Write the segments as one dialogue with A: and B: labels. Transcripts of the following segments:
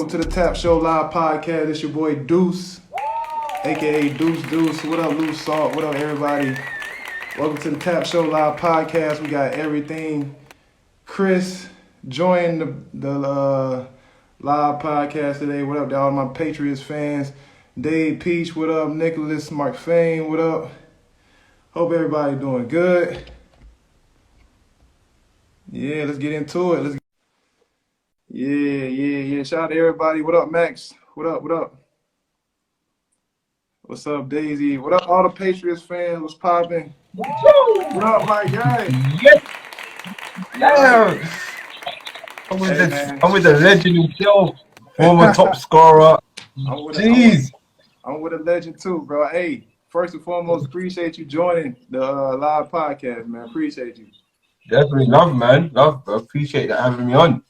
A: Welcome to the TAAP Show Live Podcast. It's your boy Deuce, aka Deuce. What up, Loose Salt? What up, everybody? Welcome to the TAAP Show Live Podcast. We got everything. Chris joined the live podcast today. What up to all my Patriots fans? Dave Peach, what up? Nicholas Mark Fane, what up? Hope everybody doing good. Yeah, let's get into it. Yeah. Shout out to everybody. What up, Max? What up? What's up, Daisy? What up, all the Patriots fans? What's popping? What up, my guy?
B: Yeah. I'm with the legend himself, former top scorer. Jeez.
A: I'm with a legend too, bro. Hey, first and foremost, appreciate you joining the live podcast, man. Appreciate you.
B: Definitely love, man. Love, bro. Appreciate that having me on.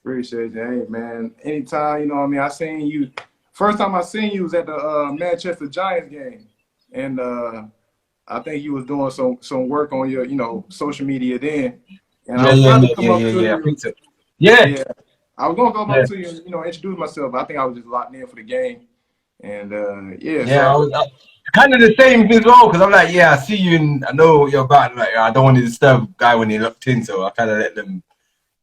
A: Appreciate you. Hey, man. Anytime, you know what I mean? I seen you. First time I seen you was at the Manchester Giants game. And I think you was doing some work on your, social media then. And I was trying to come up to you.
B: I think so. Yeah.
A: I was going to come up to you and, introduce myself. But I think I was just locked in for the game. And,
B: I was kind of the same as well, because I'm like, I see you and I know what you're about. Like, I don't want to disturb the guy when he locked in, so I kind of let them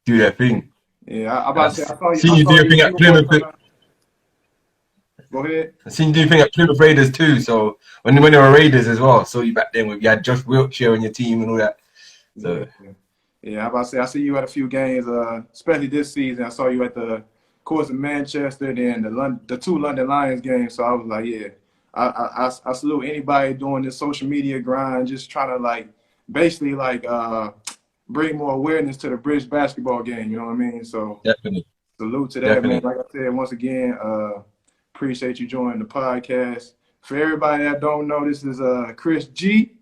B: do their thing.
A: Yeah, I'm about to say, I
B: seen you do your thing at Plymouth.
A: Go ahead.
B: I seen you do your thing at Plymouth Raiders too. So when they were Raiders as well, saw you back then with you had Josh Wiltshire on your team and all that. So
A: I'm about to say I see you at a few games, especially this season. I saw you at the course in Manchester, then the two London Lions games. So I was like, I salute anybody doing this social media grind, just trying to basically bring more awareness to the British basketball game, you know what I mean? So
B: definitely
A: salute to that, man. Like I said, once again, appreciate you joining the podcast. For everybody that don't know, this is Chris G.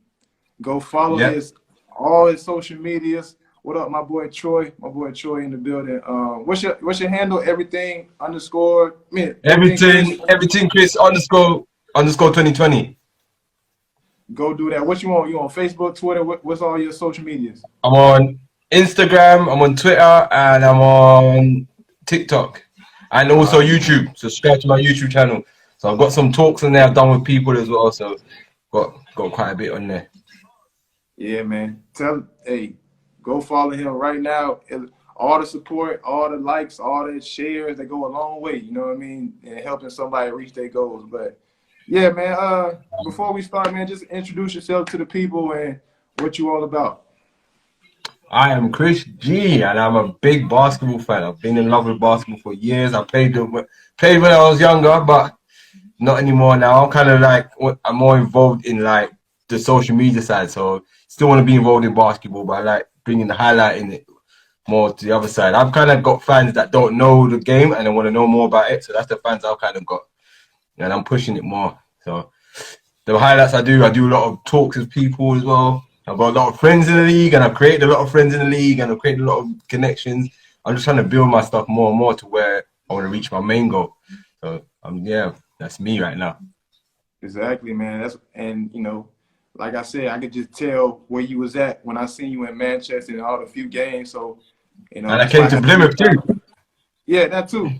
A: Go follow all his social medias. What up, my boy Troy? My boy Troy in the building. What's your handle? Everything underscore.
B: Everything Chris underscore 2020.
A: Go do that. What you want? You on Facebook, Twitter? What's all your social medias?
B: I'm on Instagram, I'm on Twitter, and I'm on TikTok. And also YouTube. Subscribe to my YouTube channel. So I've got some talks on there I've done with people as well. So got quite a bit on there.
A: Yeah, man. Go follow him right now. All the support, all the likes, all the shares, they go a long way, you know what I mean? And helping somebody reach their goals. But yeah, man, before we start, man, just introduce yourself to the people and what you all about.
B: I am Chris G, and I'm a big basketball fan. I've been in love with basketball for years. I played when I was younger, but not anymore now. I'm kind of I'm more involved in the social media side. So still want to be involved in basketball, but I like bringing the highlight in it more to the other side. I've kind of got fans that don't know the game and they want to know more about it. So that's the fans I've kind of got. And I'm pushing it more. So the highlights I do a lot of talks with people as well. I've got a lot of friends in the league, and I've created a lot of friends in the league, and I've created a lot of connections. I'm just trying to build my stuff more and more to where I want to reach my main goal. So that's me right now.
A: Exactly, man. Like I said, I could just tell where you was at when I seen you in Manchester and all the few games. So
B: and I came to Plymouth too.
A: Yeah, that too.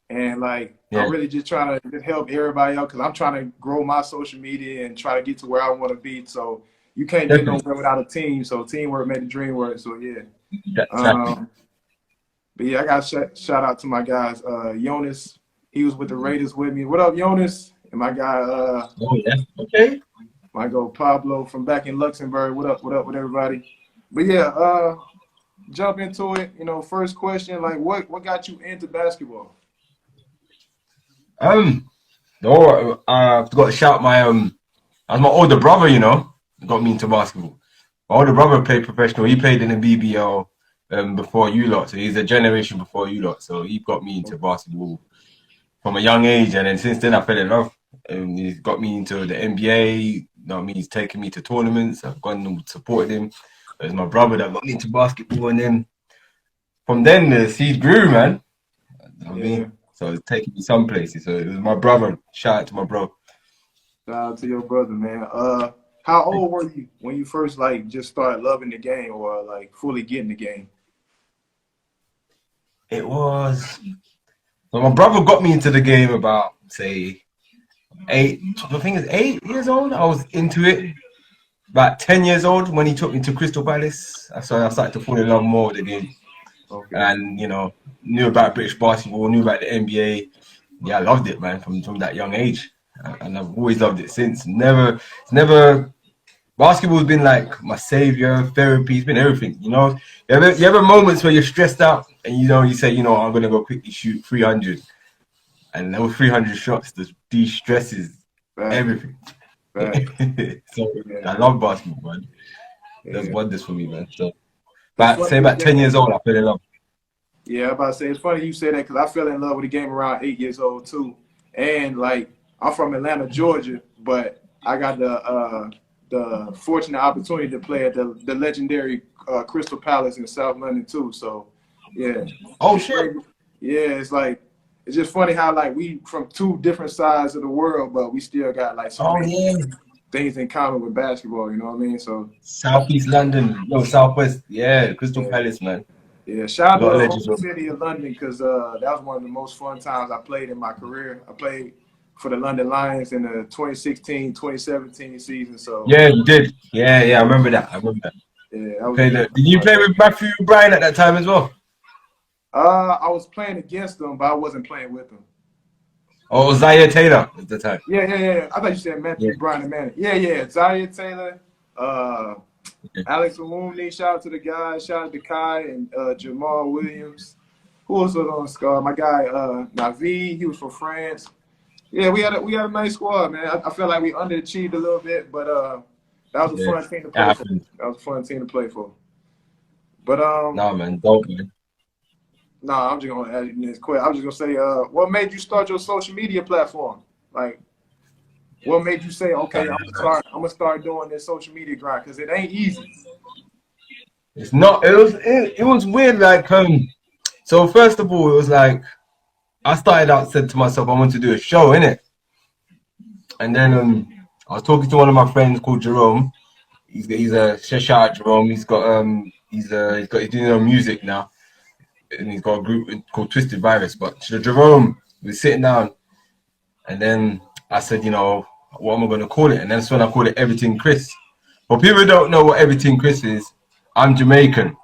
A: And I'm really just trying to help everybody out because I'm trying to grow my social media and try to get to where I want to be. So you can't get nowhere without a team. So teamwork made the dream work. So
B: Exactly.
A: But I got shout out to my guys. Jonas, he was with the Raiders with me. What up, Jonas? And my guy.
B: Okay.
A: My go Pablo from back in Luxembourg. What up with everybody? But jump into it. First question, what got you into basketball?
B: I forgot to shout my older brother, got me into basketball. My older brother played professional. He played in the BBL before you lot. So he's a generation before you lot. So he got me into basketball from a young age. And then since then I fell in love. He's got me into the NBA. He's taken me to tournaments. I've gone and supported him. It was my brother that got me into basketball. And then from then the seed grew, man. So it's taking me some places. So it was my brother. Shout out to my bro.
A: Shout out to your brother, man. How old were you when you first just started loving the game or fully getting the game?
B: It was So my brother got me into the game about, say, I think it's 8 years old. I was into it. About 10 years old when he took me to Crystal Palace. So I started to fall in love more with the game.
A: Okay.
B: And, knew about British basketball, knew about the NBA. Yeah, I loved it, man, from that young age. And I've always loved it since. Basketball's been like my savior, therapy, it's been everything, You ever moments where you're stressed out and, you say, I'm going to go quickly shoot 300. And those 300 shots just de-stresses
A: Right.
B: everything.
A: Right.
B: So
A: Yeah.
B: I love basketball, man. Does
A: Yeah.
B: wonders for me, man. So,
A: It's
B: say
A: funny
B: about 10 years old, I fell in love.
A: Yeah, I'm about to say it's funny you say that because I fell in love with the game around 8 years old too, and like I'm from Atlanta, Georgia, but I got the fortunate opportunity to play at the legendary Crystal Palace in South London too. So yeah,
B: Oh,
A: it's
B: shit.
A: crazy. Yeah, it's just funny how like we from two different sides of the world, but we still got like so many things in common with basketball. You know what I mean? So
B: Southeast London, no, Southwest. Yeah, Crystal
A: yeah.
B: Palace, man.
A: Yeah, shout
B: A
A: out to
B: lot of
A: the
B: legends.
A: whole city of London because that was one of the most fun times I played in my career. I played for the London Lions in the 2016-2017 season. So
B: Yeah, you did. Yeah, I remember that.
A: yeah, that was a
B: Played
A: good
B: it. Did you
A: time.
B: play with Matthew Bryan at that time as well?
A: I was playing against them, but I wasn't playing with them.
B: Or Zaire Taylor at the time?
A: Yeah. I thought you said
B: Yeah.
A: Matthew Bryan and Manning. Yeah. Zaire Taylor, Alex Alumni, shout out to the guys, shout out to Kai and Jamal Williams. Who else was on the squad? My guy Navi, he was from France. Yeah, we had a nice squad, man. I feel like we underachieved a little bit, but that was a fun team to play for. That was a fun team to play for. But
B: nah, man, don't man.
A: Nah, I'm just gonna add this quick. I was just gonna say, what made you start your social media platform? Like, what made you say, okay, I'm gonna start doing this social media grind? Because it ain't easy.
B: It's not. It was weird. Like so first of all, it was like I started out said to myself, I want to do a show, innit? And then I was talking to one of my friends called Jerome. He's a shout out Jerome. He's doing music now, and he's got a group called Twisted Virus. But Jerome was sitting down, and then I said, what am I going to call it? And that's when I called it Everything Chris. For people who don't know what Everything Chris is, I'm Jamaican.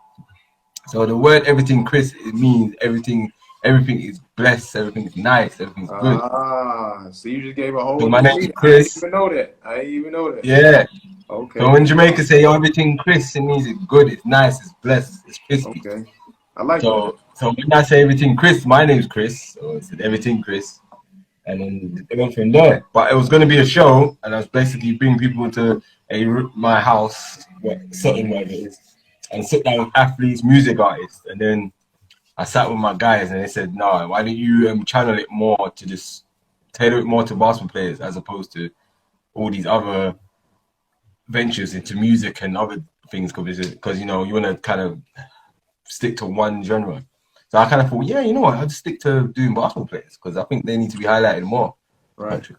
B: So the word Everything Chris, it means everything is blessed, everything is nice, everything's good.
A: So you just gave a whole
B: So my name is
A: I
B: Chris.
A: didn't even know that.
B: Yeah.
A: Okay.
B: So when Jamaica say everything Chris, it means it's good, it's nice, it's blessed, it's crispy.
A: Okay. I like that.
B: So when I say everything Chris, my name's Chris. So I said everything Chris. And then it went from there. But it was going to be a show, and I was basically bringing people into my house, certain whatever it is, and sit down with athletes, music artists. And then I sat with my guys, and they said, "No, why don't you channel it more to just tailor it more to basketball players as opposed to all these other ventures into music and other things? Because you want to kind of stick to one genre." So I kind of thought, yeah, you know what? I'll just stick to doing basketball players because I think they need to be highlighted more.
A: Right.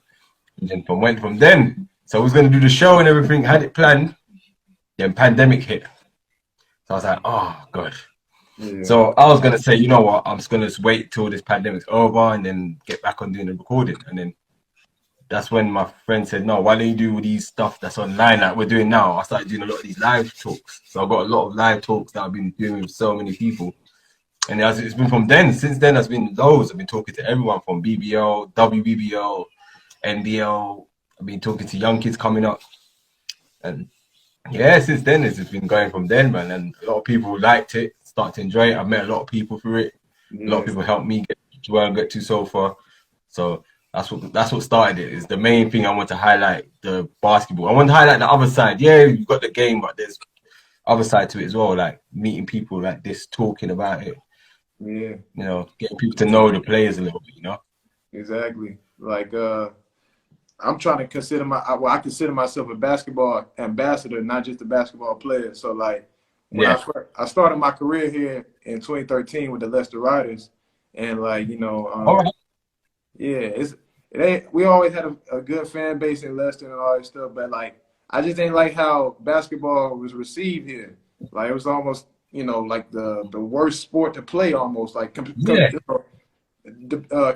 B: And then from then, so I was going to do the show and everything, had it planned. Then pandemic hit. So I was like, oh, God. Yeah. So I was going to say, you know what? I'm just going to wait till this pandemic's over and then get back on doing the recording. And then that's when my friend said, no, why don't you do these stuff that's online like we're doing now? I started doing a lot of these live talks. So I've got a lot of live talks that I've been doing with so many people. And it's been from then. Since then, there's been loads. I've been talking to everyone from BBL, WBBL, NBL. I've been talking to young kids coming up. And yeah, since then, it's been going from then, man. And a lot of people liked it, started to enjoy it. I've met a lot of people through it. Yeah. A lot of people helped me get to where I get to so far. So that's what started it. Is the main thing I want to highlight, the basketball. I want to highlight the other side. Yeah, you've got the game, but there's other side to it as well, like meeting people like this, talking about it. Yeah, getting people to know the players a little bit,
A: Exactly. Like I'm trying to consider I consider myself a basketball ambassador, not just a basketball player. So like when I started my career here in 2013 with the Leicester Riders, and like we always had a good fan base in Leicester and all that stuff, but like I just didn't like how basketball was received here. Like it was almost like the worst sport to play almost. Like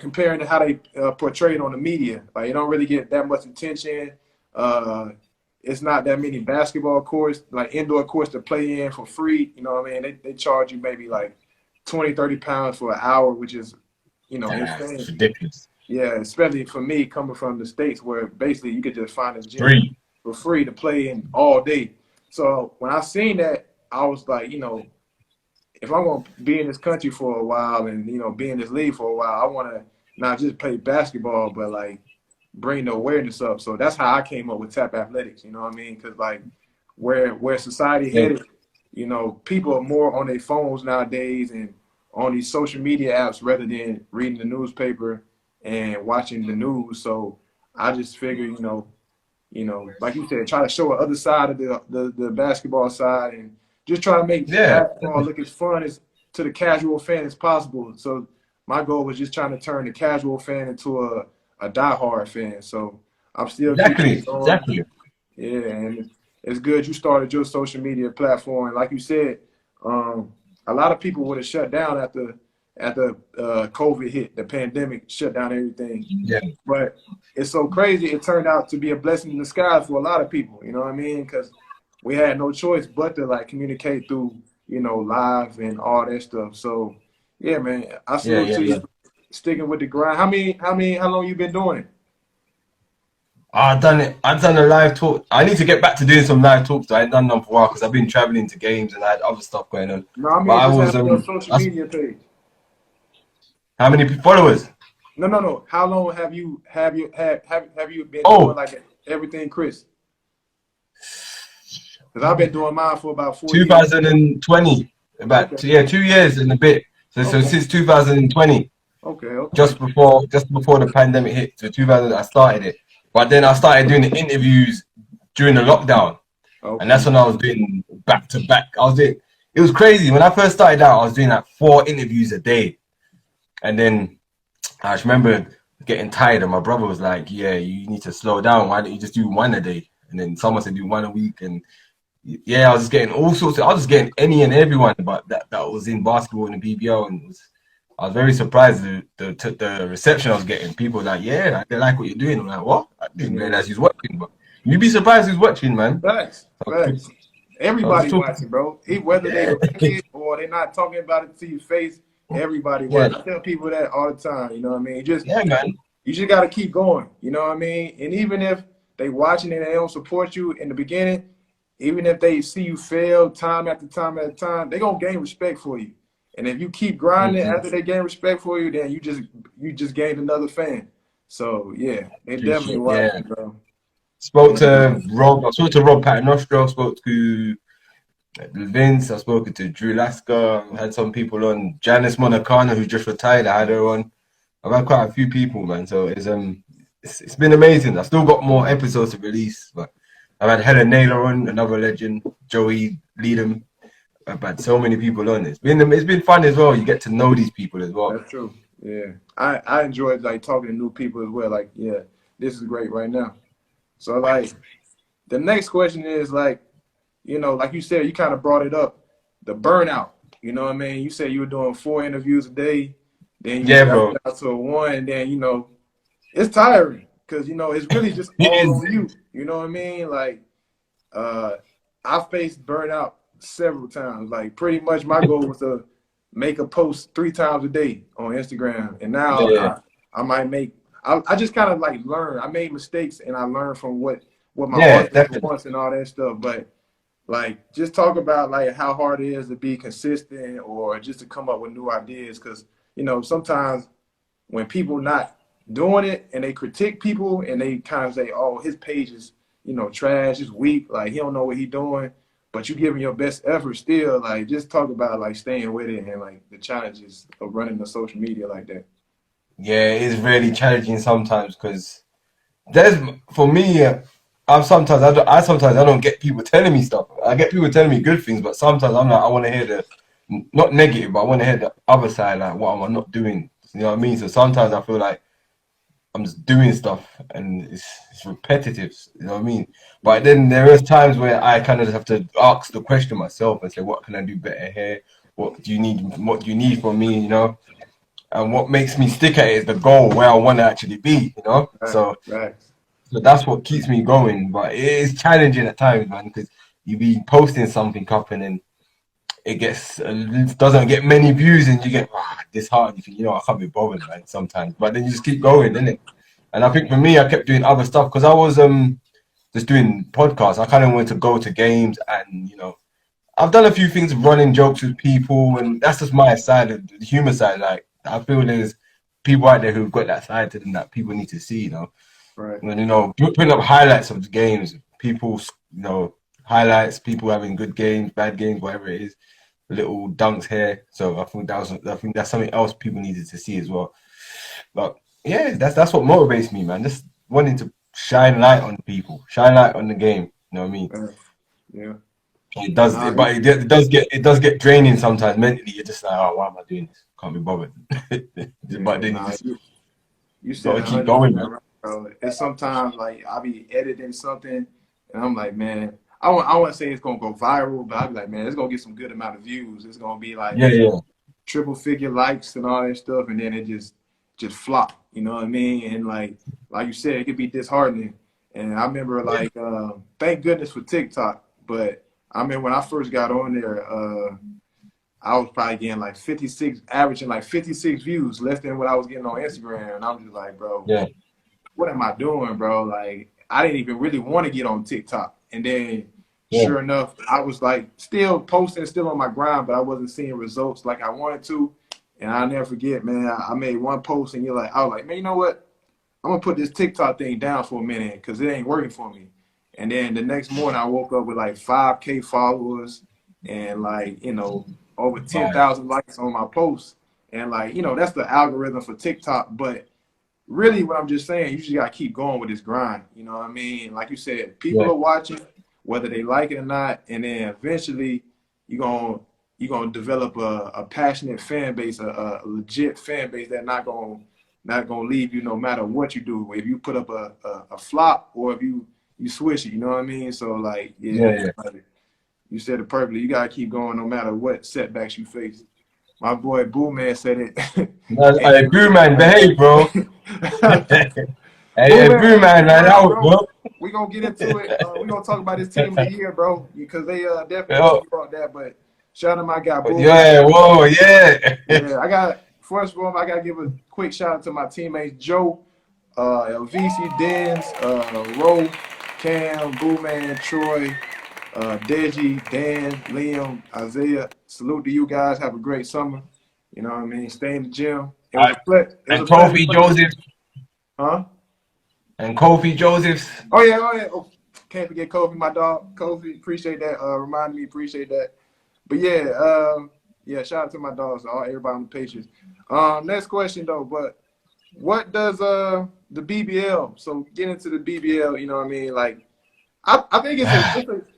A: comparing to how they portray it on the media. Like, it don't really get that much attention. It's not that many basketball courts, like indoor courts to play in for free. You know what I mean? They charge you maybe like 20, 30 pounds for an hour, which is, insane.
B: It's ridiculous.
A: Yeah, especially for me coming from the States where basically you could just find a gym
B: Free.
A: for free to play in all day. So when I seen that, I was like, if I'm going to be in this country for a while and, be in this league for a while, I want to not just play basketball, but like bring the awareness up. So that's how I came up with TAAPathletics, you know what I mean? Because like where society headed, people are more on their phones nowadays and on these social media apps rather than reading the newspaper and watching the news. So I just figured, like you said, try to show the other side of the basketball side and just try to make basketball look as fun as to the casual fan as possible. So my goal was just trying to turn the casual fan into a diehard fan. So I'm still
B: Exactly.
A: Yeah, and it's good you started your social media platform. Like you said, a lot of people would have shut down after COVID hit, the pandemic shut down everything.
B: Yeah.
A: But it's so crazy. It turned out to be a blessing in disguise for a lot of people. You know what I mean? Because we had no choice but to like communicate through, live and all that stuff. So yeah, man, I salute you sticking with the grind. How long you been doing it?
B: I've done a live talk. I need to get back to doing some live talks. I ain't done them for a while because I've been traveling to games and I had other stuff going on.
A: No, I mean, just have your social media page.
B: How many followers?
A: No. How long have you been doing like everything, Chris? Because I've been doing mine for about 4 years.
B: 2020, about 2 years and a bit. So since 2020.
A: Okay.
B: Just before the pandemic hit, so 2000 I started it. But then I started doing the interviews during the lockdown, and that's when I was doing back to back. It was crazy when I first started out. I was doing like 4 interviews a day, and then I just remember getting tired. And my brother was like, "Yeah, you need to slow down. Why don't you just do 1 a day?" And then someone said do 1 a week, and I was just getting all sorts. I was just getting any and everyone, but that was in basketball and the BBL, and I was very surprised the reception I was getting. People were like, yeah, they like what you're doing. I'm like, what? I didn't realize he's watching, but you'd be surprised who's watching, man.
A: Facts. Everybody watching, bro. Whether they watching it or they're not talking about it to your face, everybody watching. I tell people that all the time, you know what I mean?
B: Man.
A: You just got to keep going, you know what I mean? And even if they watching and they don't support you in the beginning, even if they see you fail time after time after time, they're going to gain respect for you. And if you keep grinding after they gain respect for you, then you just gained another fan. So yeah, they definitely watching, bro.
B: Spoke to Rob Paternostro, spoke to Vince, I've spoken to Drew Lasker, had some people on, Janice Monacana, who just retired, I had her on. I've had quite a few people, man. So it's been amazing. I've still got more episodes to release, but I've had Helen Naylor on, another legend, Joey Leadham. I've had so many people on. It's been fun as well. You get to know these people as well.
A: That's true. Yeah, I enjoyed like talking to new people as well. Like, yeah, this is great right now. So like, the next question is like, like you said, you kind of brought it up, the burnout. You know what I mean? You said you were doing 4 interviews a day, then you got out to 1, and then it's tiring because it's really just all on you. You know what I mean? Like, I faced burnout several times. Like, pretty much my goal was to make a post 3 times a day on Instagram, and now I might make. I just kind of like learn. I made mistakes and I learned from what my audience wants and all that stuff. But like, just talk about like how hard it is to be consistent or just to come up with new ideas, because sometimes when people not doing it and they critique people and they kind of say, oh, his page is trash, it's weak, like he don't know what he's doing. But you giving your best effort still. Like, just talk about like staying with it and like the challenges of running the social media like that.
B: Yeah, it is really challenging sometimes because for me, sometimes I don't get people telling me stuff. I get people telling me good things, but sometimes I'm like, I want to hear the not negative, but I want to hear the other side, like what am I not doing? You know what I mean? So sometimes I feel like I'm just doing stuff and it's repetitive, you know what I mean? But then there is times where I kind of have to ask the question myself and say, what can I do better here? What do you need from me, and what makes me stick at it is the goal where I want to actually be, you know. So that's what keeps me going. But it is challenging at times, man, because you be posting something up and then it doesn't get many views, and you get disheartened. You think, I can't be bothered, man, sometimes. But then you just keep going, innit? And I think for me, I kept doing other stuff because I was just doing podcasts. I kind of wanted to go to games, and I've done a few things, running jokes with people, and that's just my side, the humor side. Like, I feel there's people out there who've got that side to them that people need to see,
A: Right.
B: And, putting up highlights of the games, people, highlights, people having good games, bad games, whatever it is, little dunks here. So I think that's something else people needed to see as well. But yeah, that's what motivates me, man. Just wanting to shine light on people, shine light on the game. You know what I mean?
A: Yeah.
B: It does, but it does get draining sometimes mentally. You're just like, oh, why am I doing this? Can't be bothered. But then
A: you said
B: gotta keep going, man.
A: Right, bro. And sometimes like I'll be editing something, and I'm like, man, I want to say it's gonna go viral, but I'll be like, man, it's gonna get some good amount of views. It's gonna be like triple figure likes and all that stuff, and then it just flop. You know what I mean? And like you said, it could be disheartening. And I remember like, thank goodness for TikTok, but I remember when I first got on there, I was probably getting like averaging like 56 views, less than what I was getting on Instagram. And I'm just like, bro, what am I doing, bro? Like, I didn't even really want to get on TikTok. And then sure enough, I was like still posting, still on my grind, but I wasn't seeing results like I wanted to. And I'll never forget, man, I made one post and I was like, man, you know what? I'm going to put this TikTok thing down for a minute because it ain't working for me. And then the next morning, I woke up with like 5K followers and like, over 10,000 likes on my posts. And like, that's the algorithm for TikTok. But really what I'm just saying, you just got to keep going with this grind. You know what I mean? Like you said, people are watching, whether they like it or not. And then eventually you're going to develop a passionate fan base, a legit fan base that's not going to leave you no matter what you do. If you put up a flop or if you switch it, you know what I mean? So like, like, you said it perfectly. You gotta keep going no matter what setbacks you face. My boy Boo Man said it.
B: Hey, Boo Man, behave, bro. Hey, Boo Man, bro.
A: We're gonna get into it. We're gonna talk about this team of the year, bro, because they definitely brought that. But shout out to my guy, Boo. First of all, I gotta give a quick shout out to my teammates, Joe, LVC, Dens, Ro, Cam, Boo Man, Troy, Deji, Dan, Liam, Isaiah. Salute to you guys. Have a great summer. You know what I mean? Stay in the gym.
B: And Kofi Joseph.
A: Huh?
B: And Kofi Josephs.
A: Oh, yeah. Oh, can't forget Kofi, my dog. Kofi, appreciate that. Reminded me, appreciate that. But shout out to my dogs, everybody on the Patriots. Next question, though. But what does the BBL? So get into the BBL. You know what I mean? Like, I think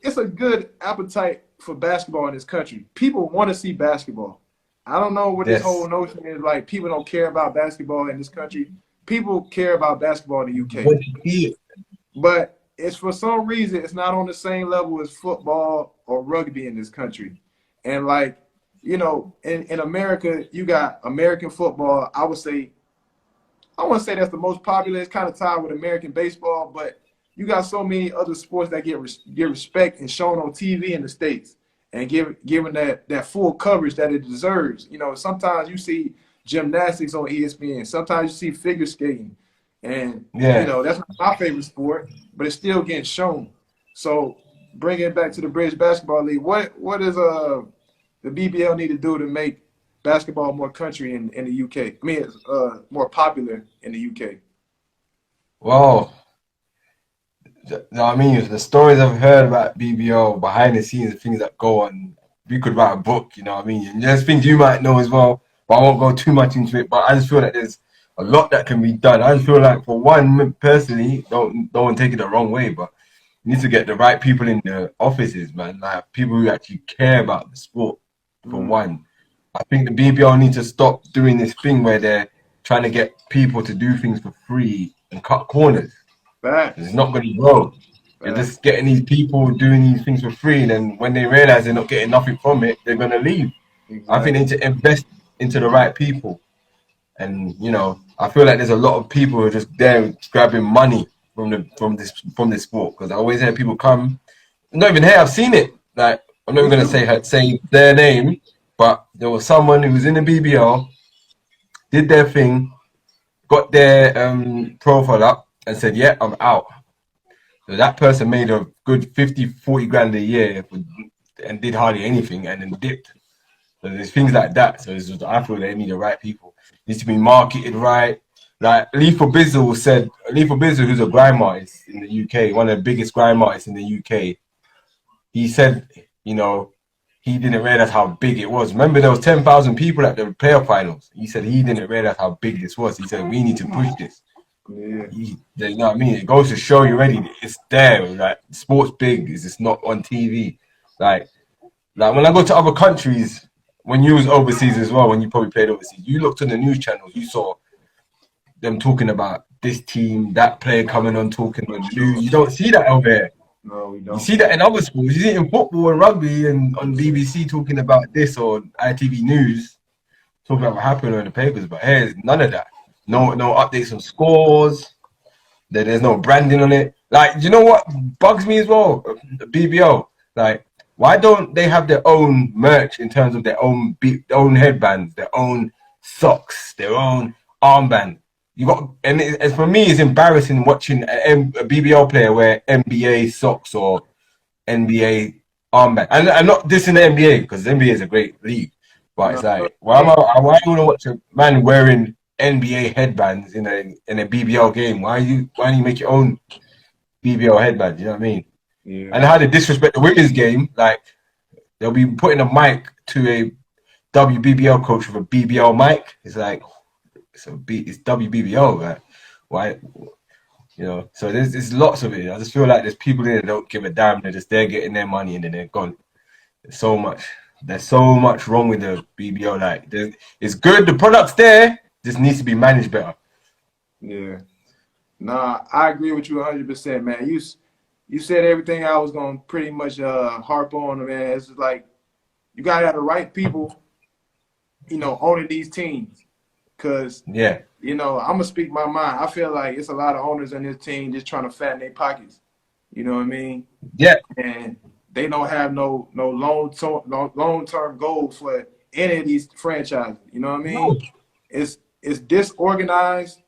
A: it's a good appetite for basketball in this country. People want to see basketball. I don't know what this whole notion is. Like, people don't care about basketball in this country. People care about basketball in the UK. But it's for some reason it's not on the same level as football or rugby in this country. And like, in America, you got American football. I wouldn't say that's the most popular. It's kind of tied with American baseball, but you got so many other sports that get respect and shown on TV in the States and given that full coverage that it deserves. Sometimes you see gymnastics on ESPN. Sometimes you see figure skating. And, that's not my favorite sport, but it's still getting shown. So bringing it back to the British Basketball League, what does the BBL need to do to make basketball more country in the UK? I mean, it's more popular in the UK.
B: Well, I mean, the stories I've heard about BBL behind the scenes, the things that go on, we could write a book, you know what I mean? And there's things you might know as well, but I won't go too much into it. But I just feel like there's a lot that can be done. I just feel like, for one, personally, don't take it the wrong way, but you need to get the right people in the offices, man. Like, people who actually care about the sport, for one. I think the BBL need to stop doing this thing where they're trying to get people to do things for free and cut corners. It's not going to grow. They're just getting these people doing these things for free, and then when they realize they're not getting nothing from it, they're going to leave. Exactly. I think they need to invest into the right people. And you know, I feel like there's a lot of people who are just there grabbing money from this sport, because I always hear people come. Not even here, I've seen it. Like, I'm not even gonna say their name, but there was someone who was in the BBL, did their thing, got their profile up, and said, "Yeah, I'm out." So that person made a good 50, 40 grand a year and did hardly anything, and then dipped. So there's things like that. So it's just, I feel they need the right people. It needs to be marketed right. Like Lethal Bizzle, who's a grime artist in the UK, one of the biggest grime artists in the UK, he said, you know, he didn't realize how big it was. Remember, there was 10,000 people at the player finals. He said he didn't realize how big this was. He said, we need to push this.
A: Yeah.
B: You know what I mean? It goes to show you already, it's there. Like, sport's big. It's just not on TV. Like when I go to other countries, when you was overseas as well, when you probably played overseas, you looked on the news channels, you saw them talking about this team, that player coming on talking on the news. You don't see that over here.
A: No, we don't.
B: You see that in other sports. You see it in football and rugby and on BBC talking about this, or ITV News talking about what happened in the papers. But here, none of that. No updates on scores. There's no branding on it. Like, you know what bugs me as well? BBO. Like, why don't they have their own merch in terms of their own headbands, their own socks, their own armband? And for me, it's embarrassing watching a BBL player wear NBA socks or NBA armband. And I'm not dissing the NBA, because the NBA is a great league. But it's like, why do I want to watch a man wearing NBA headbands in a BBL game? Why don't you make your own BBL headband? You know what I mean?
A: Yeah.
B: And how they disrespect the women's game. Like, they'll be putting a mic to a WBBL coach with a BBL mic. It's like, it's WBBL, right? Why? You know, so there's lots of it. I just feel like there's people there that don't give a damn. They're just there getting their money and then they're gone. There's so much wrong with the BBL. Like, it's good. The product's there. Just needs to be managed better.
A: Yeah. Nah, I agree with you 100%, man. You said everything I was gonna pretty much harp on, man. It's just like, you gotta have the right people, you know, owning these teams. Cause
B: yeah,
A: you know, I'm gonna speak my mind. I feel like it's a lot of owners in this team just trying to fatten their pockets. You know what I mean?
B: Yeah.
A: And they don't have no long term goals for any of these franchises. You know what I mean?
B: No.
A: It's disorganized.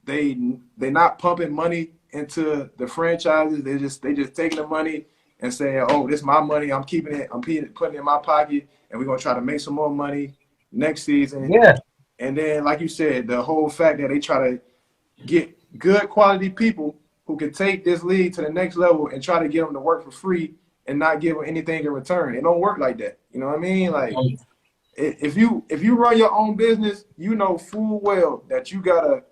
A: They not pumping money into the franchises. They just taking the money and saying, "Oh, this is my money. I'm keeping it. I'm putting it in my pocket, and we're gonna try to make some more money next season."
B: Yeah.
A: And then, like you said, the whole fact that they try to get good quality people who can take this league to the next level and try to get them to work for free and not give them anything in return. It don't work like that. You know what I mean? Like, if you run your own business, you know full well that you gotta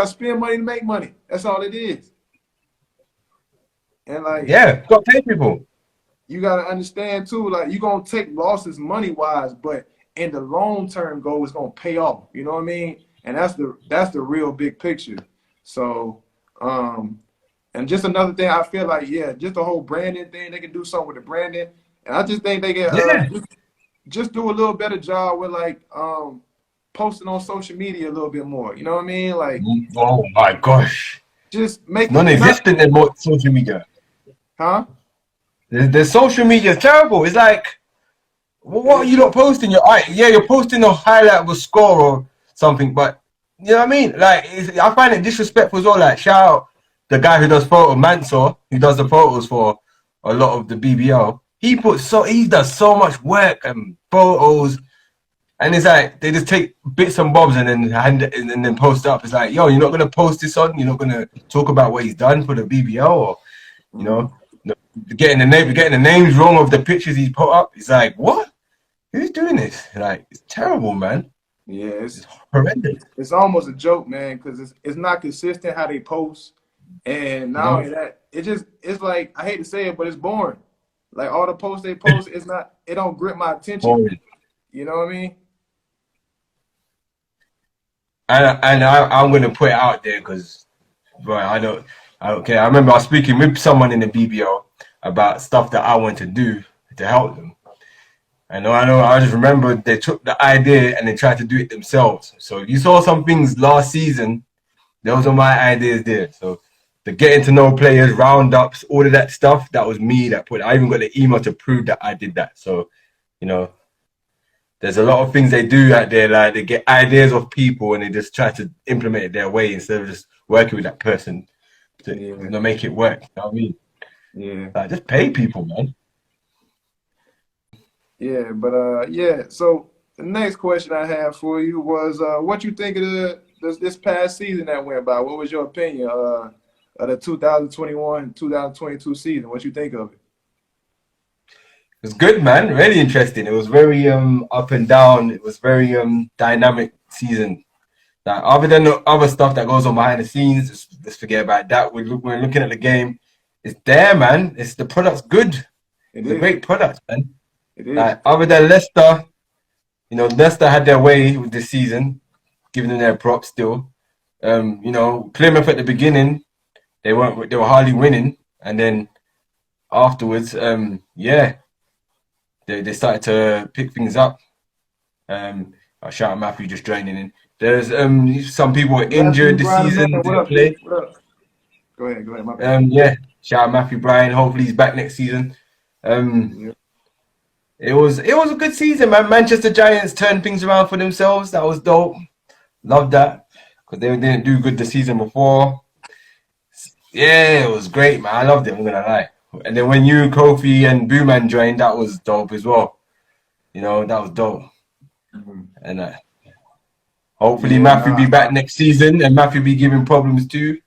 A: spend money to make money. That's all it is. And like,
B: yeah, got to pay people.
A: You gotta understand too, like, you're gonna take losses money wise, but in the long term goal, it's gonna pay off. You know what I mean? And that's the real big picture. So, and just another thing, I feel like, yeah, just the whole branding thing, they can do something with the branding. And I just think they can just do a little better job with, like, posting on social media a little bit more. You know what I mean? Like,
B: oh my gosh,
A: just make
B: non-existent in social media.
A: Huh?
B: The social media is terrible. It's like, what are you not posting? You're posting a highlight of a score or something, but you know what I mean? Like, I find it disrespectful as well. Like, shout out the guy who does photos, Mansour, who does the photos for a lot of the BBL. He does so much work and photos, and it's like they just take bits and bobs and then post up. It's like, yo, you're not gonna post this on. You're not gonna talk about what he's done for the BBL, or you know, getting the names wrong of the pictures he's put up. It's like, what? Who's doing this? Like, it's terrible, man.
A: Yeah,
B: it's horrendous.
A: It's almost a joke, man, because it's not consistent how they post, and not only that, it's like, I hate to say it, but it's boring. Like, all the posts they post, it don't grip my attention. Boring. You know what I mean?
B: And I'm gonna put it out there because, I don't care. I remember I was speaking with someone in the BBL about stuff that I want to do to help them. I know. I just remember they took the idea and they tried to do it themselves. So if you saw some things last season, those are my ideas there. So the getting to know players, roundups, all of that stuff, that was me that put. I even got the email to prove that I did that. So, you know, there's a lot of things they do out there. Like they get ideas of people and they just try to implement it their way instead of just working with that person to make it work. You know what I mean?
A: Yeah.
B: Like, just pay people, man.
A: Yeah, but yeah. So the next question I have for you was, what you think of this past season that went by? What was your opinion of the 2021-2022 season? What you think of it?
B: It was good, man. Really interesting. It was very up and down. It was very dynamic season. Like, other than the other stuff that goes on behind the scenes, let's forget about that. We're looking at the game. It's there, man. It's the product's good. It's a great product, man.
A: It is.
B: Like, other than Leicester, you know, Leicester had their way with this season, giving them their props still. You know, Plymouth at the beginning, they were hardly winning, and then afterwards, yeah, they started to pick things up. I shout out Matthew just joining in. There's some people were injured this season, didn't play.
A: What up? Go ahead, my bad.
B: Yeah, shout out Matthew Bryan. Hopefully he's back next season. It was a good season, man. Manchester Giants turned things around for themselves. That was dope. Love that because they didn't do good the season before. Yeah, it was great, man. I loved it. I'm gonna lie. And then when you, Kofi, and Booman joined, that was dope as well. You know, that was dope. And hopefully Matthew be back next season, and Matthew be giving problems too.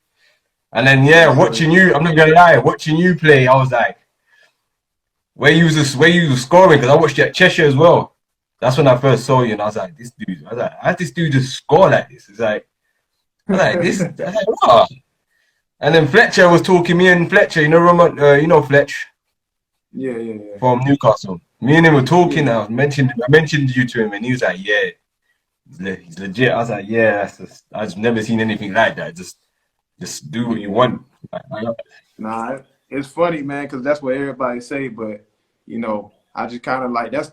B: And then watching you, I'm not gonna lie, watching you play, I was like, where you was scoring, because I watched you at Cheshire as well. That's when I first saw you, and I was like, how did this dude just score like this? I was like, what? And then Fletcher was talking, me and Fletcher, you know Fletch?
A: Yeah.
B: From Newcastle. Me and him were talking. I mentioned you to him, and he was like, "Yeah, he's legit." I was like, "Yeah, I just never seen anything like that. Just do what you want."
A: Nah, it's funny, man, because that's what everybody say. But you know, I just kind of like that's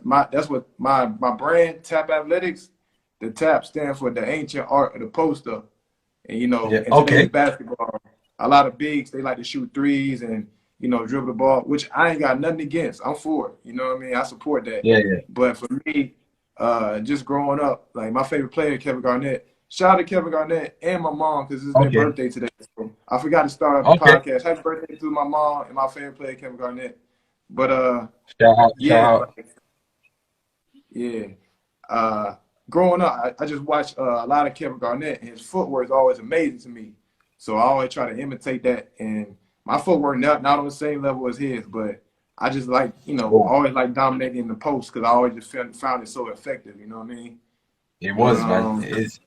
A: what my brand, TAAPathletics. The TAAP stand for the ancient art of the post up, and you know, in today's basketball, a lot of bigs they like to shoot threes and dribble the ball, which I ain't got nothing against. I'm for it. You know what I mean? I support that.
B: Yeah.
A: But for me, just growing up, like my favorite player, Kevin Garnett. Shout out to Kevin Garnett and my mom because it's their birthday today. So I forgot to start off the podcast. Happy birthday to my mom and my favorite player, Kevin Garnett. But
B: shout out.
A: Growing up, I just watched a lot of Kevin Garnett, and his footwork is always amazing to me. So I always try to imitate that. And my footwork not on the same level as his, but I just like, always like dominating in the post because I always just found it so effective. You know what I mean?
B: It was, man. It is.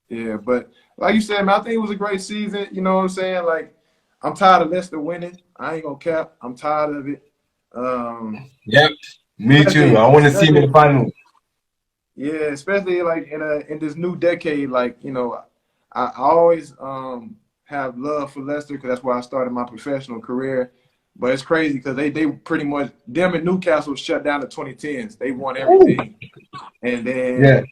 A: Yeah, but like you said, man, I think it was a great season. You know what I'm saying? Like, I'm tired of Leicester winning. I ain't gonna cap. I'm tired of it.
B: Yep, me too. I want to see him in the final.
A: Yeah, especially like in this new decade. Like, I always have love for Leicester because that's where I started my professional career. But it's crazy because they pretty much them and Newcastle shut down the 2010s. They won everything, and then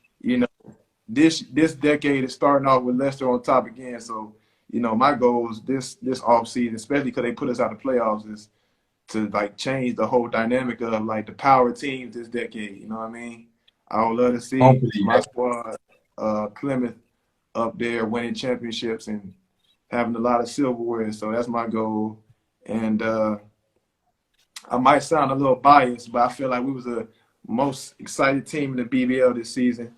A: this decade is starting off with Leicester on top again. So my goals this off season, especially because they put us out of playoffs, is to like change the whole dynamic of like the power teams this decade. You know what I mean? I would love to see my squad, Plymouth, up there winning championships and having a lot of silverware. So that's my goal. And I might sound a little biased, but I feel like we was the most excited team in the BBL this season.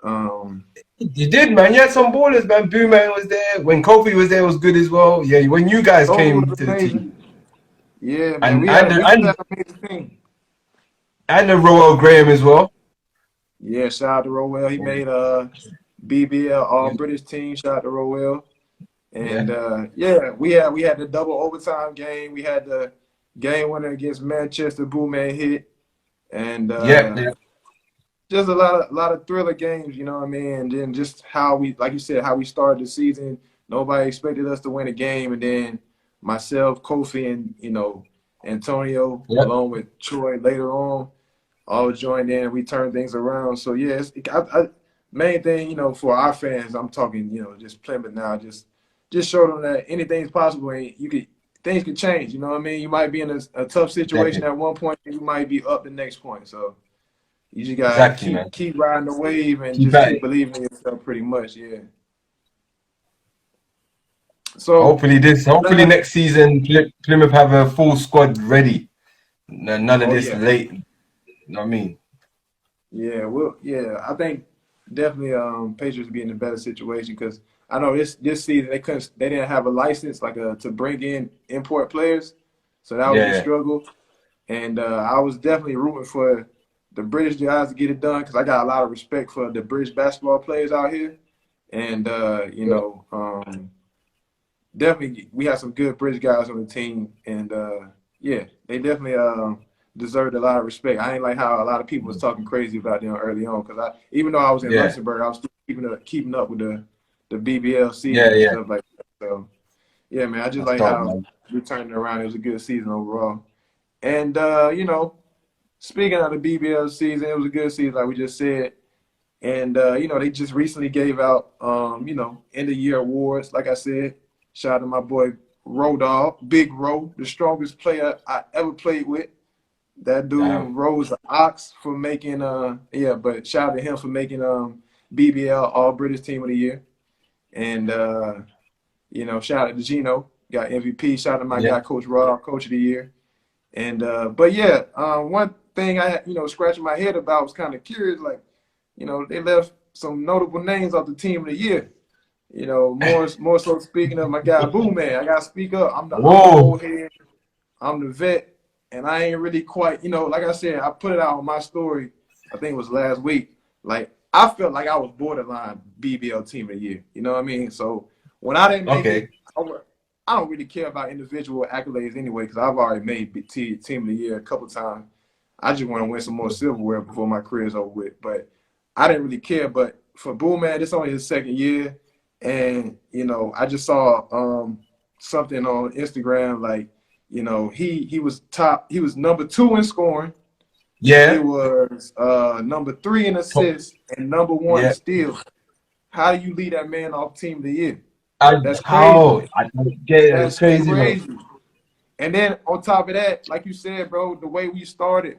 B: You did, man. You had some ballers, man. Booman was there. When Kofi was there, it was good as well. Yeah, when you guys came to the team.
A: Yeah, man. We had an amazing team.
B: And the Roel Graham as well.
A: Yeah, shout out to Roel. He made BBL All-British team. Shout out to Roel. And we had the double overtime game. We had the game winner against Manchester. Booman hit. And just a lot of thriller games, you know what I mean? And then just how we, like you said, how we started the season. Nobody expected us to win a game. And then myself, Kofi, and, Antonio, along with Troy later on, all joined in. We turned things around. So yeah, main thing, for our fans, I'm talking, just Plymouth now. Just show them that anything's possible, and things could change. You know what I mean? You might be in a tough situation
B: Definitely.
A: at one point, and you might be up the next point. So you just gotta
B: Exactly, man.
A: keep riding the wave and
B: Keep
A: just
B: at
A: keep
B: it.
A: believing in yourself. Pretty much, yeah. So
B: Hopefully
A: last,
B: next season Plymouth have a full squad ready. None of
A: oh
B: this
A: yeah,
B: late. You know what I mean?
A: yeah, I think definitely Patriots be in a better situation because I know this season they didn't have a license to bring in import players, so that was a
B: Yeah.
A: struggle. And I was definitely rooting for the British guys to get it done because I got a lot of respect for the British basketball players out here. And,
B: Yeah.
A: definitely we had some good British guys on the team. And, yeah, they definitely deserved a lot of respect. I ain't like how a lot of people was talking crazy about them early on because even though I was in
B: Yeah.
A: Luxembourg, I was still keeping up with the BBL
B: Yeah.
A: season and
B: Yeah.
A: stuff like that. So, yeah, man, I just
B: That's
A: like
B: dope,
A: how
B: man.
A: we turned it around. It was a good season overall. And, speaking of the BBL season, it was a good season, like we just said. And they just recently gave out end of year awards. Like I said, shout out to my boy Road Dog, Big Ro, the strongest player I ever played with. That dude
B: Damn.
A: rose the ox for making but shout out to him for making BBL All British Team of the Year. And shout out to Gino, got MVP. Shout out to my
B: Yeah.
A: guy Coach Raw, Coach of the Year. And but yeah, one thing I had, scratching my head about was kind of curious, like, they left some notable names off the team of the year. More so speaking of my guy Boo Man, I gotta speak up. I'm the
B: Whoa.
A: old head, I'm the vet, and I ain't really quite, like I said, I put it out on my story, I think it was last week. Like I felt like I was borderline BBL team of the year. You know what I mean? So when I didn't make it,
B: Okay.
A: I don't really care about individual accolades anyway, because I've already made team of the year a couple times. I just want to win some more silverware before my career's over with. But I didn't really care. But for Bull Man, it's only his second year. And, I just saw something on Instagram like, he was he was number 2 in scoring. He
B: Yeah.
A: was number 3 in
B: Top.
A: assists and number 1 in
B: Yeah.
A: steals. How do you lead that man off team of the year?
B: And
A: That's crazy.
B: how? I don't get it. It's
A: That's
B: crazy, bro.
A: crazy. And then on top of that, like you said, bro, the way we started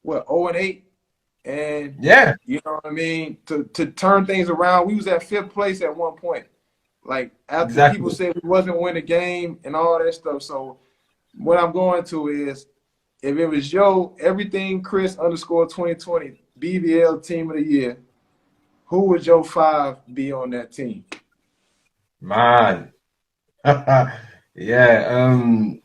A: what 0-8, and
B: Yeah.
A: you know what I mean. To turn things around, we was at 5th place at one point. Like after people
B: Exactly.
A: said we wasn't winning the game and all that stuff. So what I'm going to is, if it was everything Chris _ 2020 BBL team of the year, who would your 5 be on that team?
B: Man. Yeah.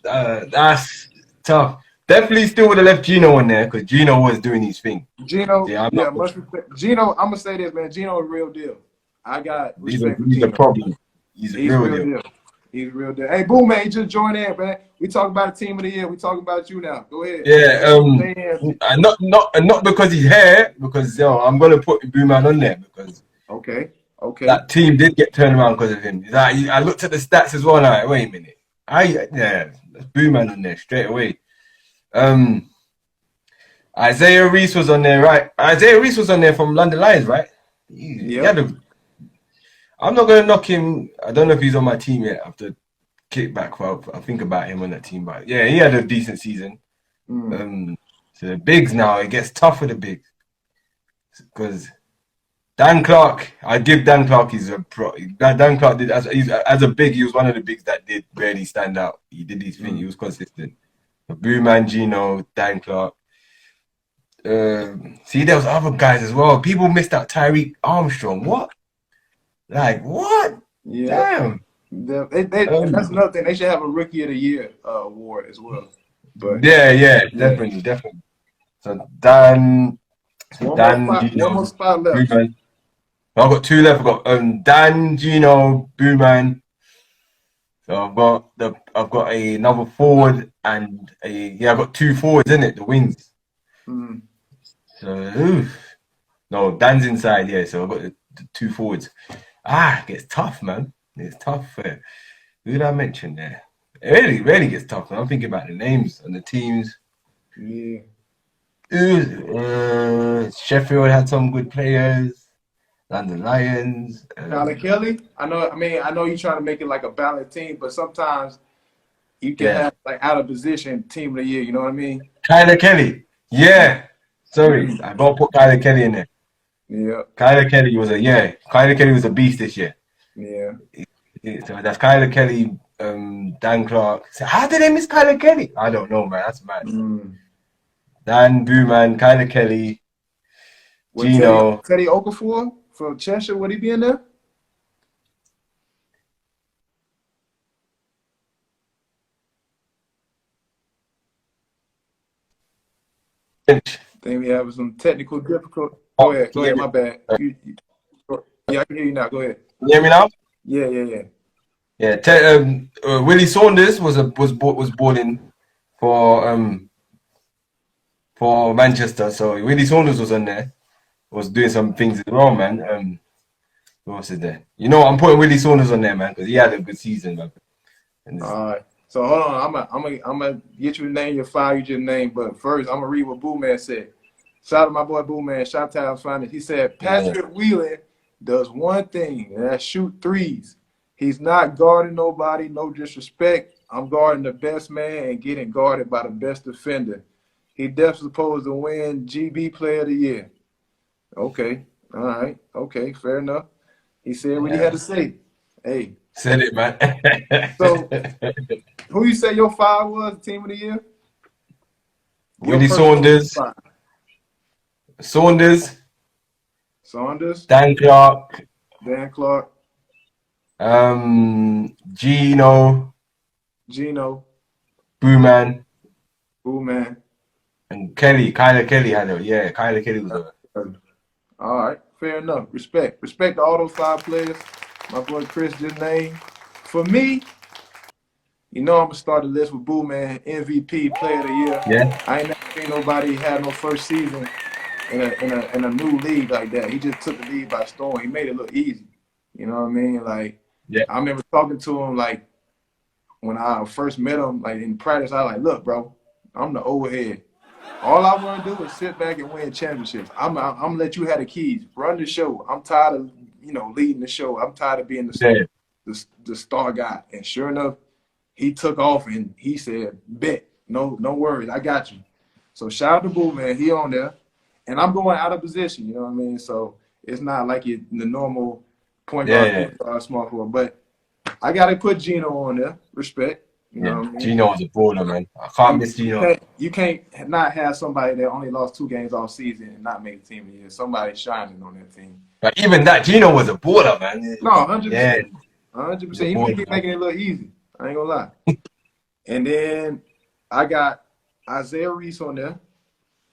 B: That's tough. Definitely still would have left Gino in there because Gino was doing his thing.
A: Gino,
B: Yeah, I'm
A: yeah,
B: not.
A: much respect. Gino, I'm gonna say this, man. Gino, a real deal. I got respect for
B: He's a
A: Gino.
B: problem. He's a
A: He's
B: real
A: real
B: deal.
A: deal. He's real deal. Hey, Boom, man, just join in, man. We talking about the team of the year. We talking about you now. Go ahead.
B: Yeah,
A: Stay in.
B: and not because he's here, because I'm gonna put Booman on there because
A: Okay. Okay.
B: that team did get turned around because of him. Like, I looked at the stats as well. Like, wait a minute, that's Booman on there straight away. Um, Isaiah Reese was on there, right? Isaiah Reese was on there from London Lions, right? He
A: Yep.
B: had I'm not gonna knock him. I don't know if he's on my team yet. I have to kick back. I'll think about him on that team, but yeah, he had a decent season.
A: Mm.
B: So the bigs now, it gets tough for the bigs because Dan Clark, I give Dan Clark he's a pro. Dan Clark did as a big, he was one of the bigs that did barely stand out. He did his thing. He
A: Mm.
B: was consistent. Booman, Gino, Dan Clark. See, there was other guys as well. People missed out Tyreek Armstrong. What? Like what?
A: Yep.
B: Damn.
A: And that's
B: Um,
A: another thing. They should have a Rookie of the Year award as well. But
B: yeah,
A: yeah,
B: definitely. So Dan,
A: one more
B: Gino,
A: spot left.
B: Booman. I've got 2 left. I've got Dan, Gino, Booman. So I've got another forward and I've got 2 forwards in it, the wings.
A: Mm.
B: So no, Dan's inside, yeah. So I've got the 2 forwards. It gets tough, man. It's tough. Who did I mention there? It really gets tough. Man. I'm thinking about the names and the teams.
A: Yeah.
B: Sheffield had some good players. London Lions.
A: Kyler Kelly. I know. I mean, I know you're trying to make it like a balanced team, but sometimes you can
B: Yeah.
A: have like out of position team of the year. You know what I mean?
B: Kyler Kelly. Yeah. Sorry, I gotta put Kyler Kelly in there.
A: Yeah.
B: Kyler Kelly was a beast this year.
A: Yeah.
B: So that's Kyler Kelly, Dan Clark. So how did they miss Kyler Kelly? I don't know, man. That's mad.
A: Mm.
B: Dan Booman, Kyler Kelly,
A: Would Teddy
B: Gino.
A: Okafor from Cheshire, would he be in there? Think we have some technical difficulty. Go ahead. Go ahead. My bad. Yeah, I can hear you now. Go ahead.
B: You hear me now?
A: Yeah.
B: Yeah. Willie Saunders was balling for Manchester. So Willie Saunders was on there. Was doing some things as well, man. What else is there? You know, I'm putting Willie Saunders on there, man, because he had a good season, man.
A: All right. So hold on. I'm gonna get you to name your five you just named, but first I'm gonna read what Boo Man said. Shout out to my boy Boo Man. Shout out to our finest. He said Patrick Wheelan does one thing, and that's shoot threes. He's not guarding nobody, no disrespect. I'm guarding the best man and getting guarded by the best defender. He definitely supposed to win GB Player of the Year. Okay. All right. Okay. Fair enough. He said what he had to say. Hey.
B: Said it, man.
A: So, who you say your five was, team of the year?
B: Willie Saunders. Saunders. Dan Clark. Gino. Booman. And Kelly. Kyler Kelly had it. Yeah, Kyler Kelly was there.
A: All right. Fair enough. Respect to all those five players. My boy Chris just named. For me, you know I'm gonna start the list with Boo Man, MVP Player of the Year.
B: Yeah.
A: I ain't never seen nobody have no first season in a new league like that. He just took the league by storm. He made it look easy. You know what I mean? Like,
B: yeah.
A: I remember talking to him like when I first met him, like in practice. I was like, look, bro, I'm the old head. All I want to do is sit back and win championships. I'm gonna let you have the keys. Run the show. I'm tired of leading the show. I'm tired of being the star guy. And sure enough, he took off and he said, bet, no worries, I got you. So shout out to Boo Man, he on there. And I'm going out of position, you know what I mean? So it's not like the normal point guard small forward. But I gotta put Gino on there. Respect. You know what I mean?
B: Gino was a baller, man. I can't miss Gino.
A: You can't not have somebody that only lost 2 games all season and not make the team of the year. Somebody shining on that team.
B: But even that, Gino was a baller, man.
A: No, 100%. Yeah. 100%. He may be making it look easy. I ain't gonna lie. And then I got Isaiah Reese on there.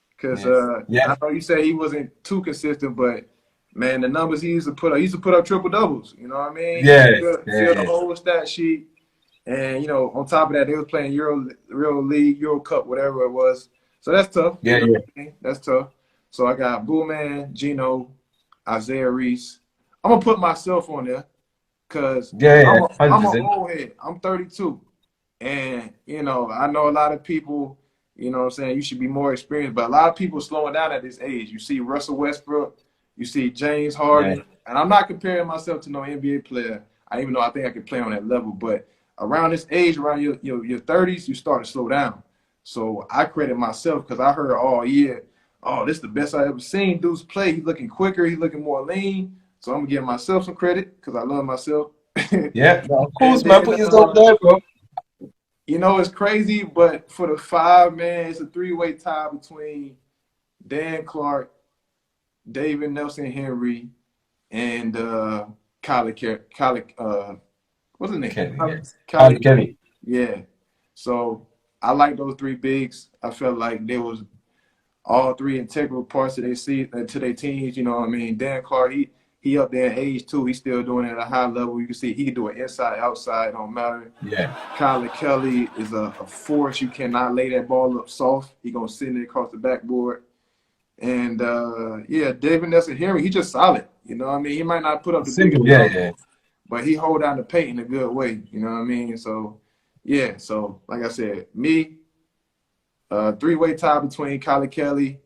A: Because I know you say he wasn't too consistent, but man, the numbers he used to put up triple doubles. You know what I mean? Fill the whole stat sheet. And on top of that, they was playing Euro League, Euro Cup, whatever it was. So that's tough.
B: Yeah.
A: That's tough. So I got Boo Man, Gino, Isaiah Reese. I'm gonna put myself on there because I'm an old head. I'm 32, and I know a lot of people. You know what I'm saying? You should be more experienced, but a lot of people slowing down at this age. You see Russell Westbrook, you see James Harden, and I'm not comparing myself to no NBA player. Even though I think I can play on that level, but around this age, around your 30s, you start to slow down. So I credit myself because I heard all year, oh, this is the best I ever seen dudes play. He's looking quicker. He's looking more lean. So I'm going to give myself some credit because I love myself.
B: Yeah, of course, man. Put yourself there, bro.
A: It's crazy, but for the 5, man, it's a 3-way tie between Dan Clark, David Nelson Henry, and Kyler what's his name?
B: Kelly.
A: Yeah. So I like those 3 bigs. I felt like they was all 3 integral parts of their teams. You know what I mean? Dan Clark, he up there in age too. He's still doing it at a high level. You can see he can do it inside, outside, don't matter.
B: Yeah.
A: Kyler Kelly is a force. You cannot lay that ball up soft. He gonna send it across the backboard. And David Nelson Henry, he just solid. You know what I mean? He might not put up the big but he hold down the paint in a good way. You know what I mean? So so like I said, me, 3-way tie between Kyler Kelly,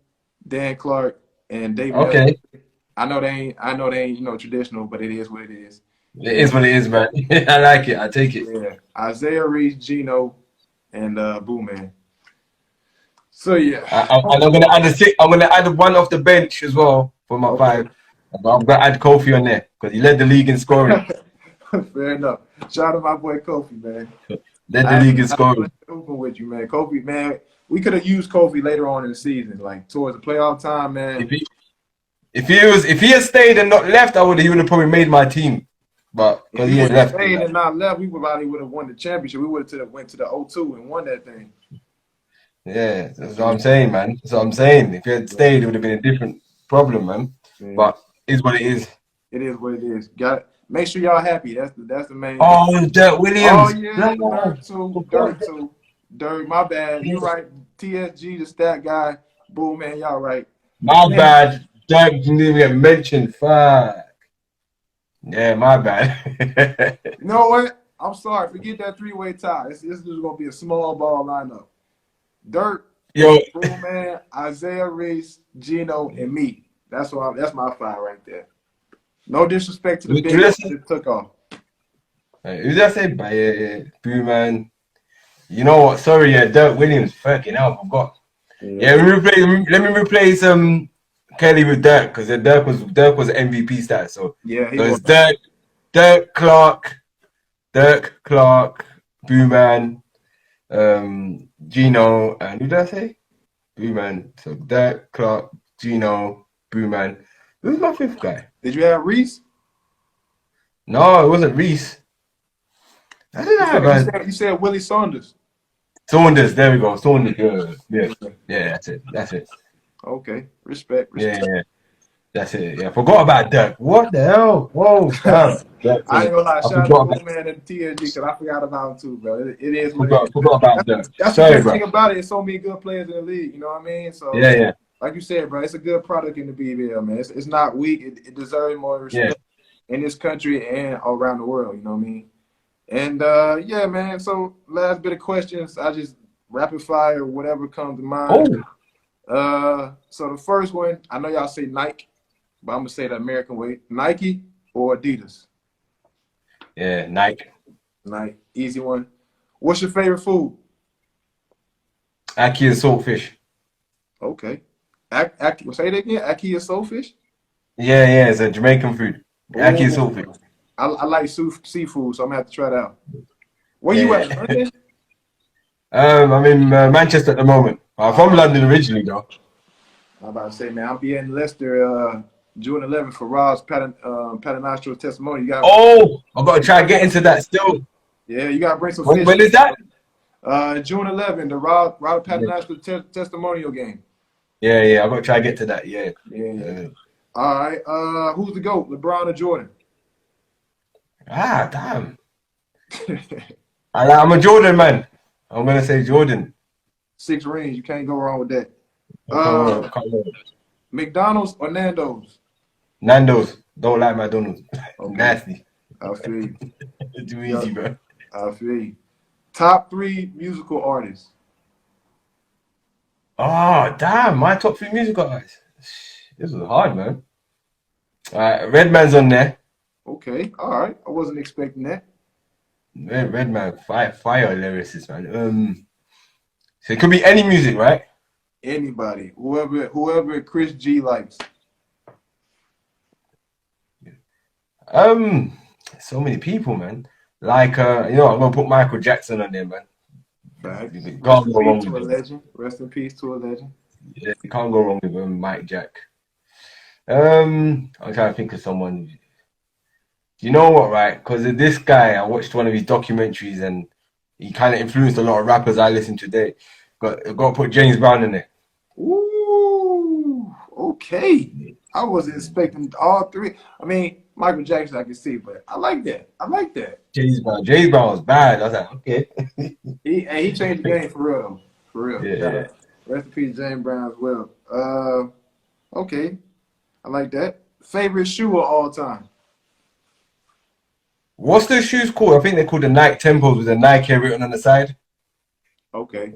A: Dan Clark, and David.
B: Okay.
A: I know they ain't traditional, but it is what it is.
B: It is what it is, man. I like it. I take it.
A: Yeah, Isaiah Reese, Gino, and Boo Man. So yeah,
B: And I'm gonna add I'm gonna add one off the bench as well for my
A: okay,
B: five. But I'm gonna add Kofi on there because he led the league in scoring.
A: fair enough. Shout out to my boy Kofi, man.
B: Led the league in scoring.
A: Open with you, man. Kofi, man. We could have used Kofi later on in the season, like towards the playoff time, man.
B: If he had stayed and not left, he would have probably made my team. But because he had left,
A: stayed and not left, we probably would have won the championship. We would have went to the 0-2 and won that thing.
B: yeah, that's what I'm saying, man. That's what I'm saying. If he had stayed, it would have been a different problem, man.
A: Yeah.
B: But it's what it is.
A: It is what it is. Got make sure y'all happy. That's the main.
B: Oh, Dirk Williams.
A: Oh yeah, Dirk too. Dirk, my bad. You right. TSG, the stat guy. Boom, man, y'all right.
B: My bad. Dirk didn't even get mentioned. Fuck. Yeah, my bad.
A: You know what? I'm sorry. Forget that three-way tie. This is gonna be a small ball lineup. Dirk,
B: Yo,
A: Boom, man, Isaiah Reese, Gino, and me. That's my five right there. No disrespect to the big that took off.
B: Who did I say? Boo man. You know what? Sorry, Dirk Williams. Fucking hell, I forgot. Yeah, let me replace Kelly with Dirk because Dirk was MVP status. So
A: yeah,
B: it's Dirk Clark, Boo man, Gino, and who did I say? Boo man. So Dirk Clark, Gino, Boo man. Who's my fifth guy?
A: Did you have Reese?
B: No, it wasn't Reese. I didn't have
A: you said Willie Saunders.
B: Saunders, there we go. Saunders, yeah. Yeah, that's it.
A: Okay, respect.
B: Yeah, that's it. Yeah, forgot about Dirk. What the hell? Whoa, damn.
A: I ain't gonna lie. Shout out to man and TNG because I forgot about him too, bro. It is what it is.
B: Forgot about Dirk.
A: That's the thing about it. It's so many good players in the league. You know what I mean? So
B: yeah.
A: Like you said, bro, it's a good product in the BBL, man. It's not weak. It deserves more respect in this country and around the world. You know what I mean? And yeah, man. So last bit of questions. I just rapid fire whatever comes to mind. So the first one, I know y'all say Nike, but I'm gonna say the American way: Nike or Adidas.
B: Yeah, Nike.
A: Nike, easy one. What's your favorite food?
B: Ackee and saltfish.
A: Okay. Say that again. Ackee and saltfish.
B: Yeah, it's a Jamaican food. Ackee and saltfish.
A: I like seafood, so I'm gonna have to try that out. Where you at, London?
B: I'm in Manchester at the moment. I'm from London originally, though.
A: I'm about to say, man, I'll be in Leicester June 11th for Rob's Paternostro testimony. You got.
B: I've got to try and get into that still.
A: Yeah, you gotta bring some.
B: When is that?
A: June 11th, the Rob Paternostro testimonial game.
B: Yeah, I've got to try and get to that. Yeah.
A: All right. Who's the GOAT, LeBron or Jordan?
B: Ah, damn. I'm a Jordan man. I'm gonna say Jordan. 6
A: rings. You can't go wrong with that.
B: Can't go.
A: McDonald's or Nando's?
B: Nando's. Don't like McDonald's.
A: Okay.
B: Nasty.
A: I feel you.
B: Too easy, bro.
A: I feel you. Top 3 musical artists.
B: Oh, damn. My top 3 musical artists. This was hard, man. Redman's on there.
A: Okay. All right. I wasn't expecting that.
B: Redman, fire lyricist, man. So it could be any music, right?
A: Anybody, whoever Chris G likes.
B: So many people, man. Like, I'm gonna put Michael Jackson on there, man.
A: Right.
B: Can't go wrong with
A: a legend. Rest in peace to a legend.
B: Yeah, you can't go wrong with Mike Jack. I'm trying to think of someone. You know what, right? Because of this guy, I watched one of his documentaries and he kind of influenced a lot of rappers I listen to today. Got to put James Brown in there.
A: Ooh, okay. I wasn't expecting all 3. I mean, Michael Jackson I can see, but I like that.
B: James Brown was bad. I was like, okay.
A: he changed the game for real.
B: Yeah.
A: Rest in peace, James Brown as well. Okay. I like that. Favorite shoe of all time?
B: What's the shoes called? I think they're called the Nike Tempos with the Nike written on the side.
A: Okay.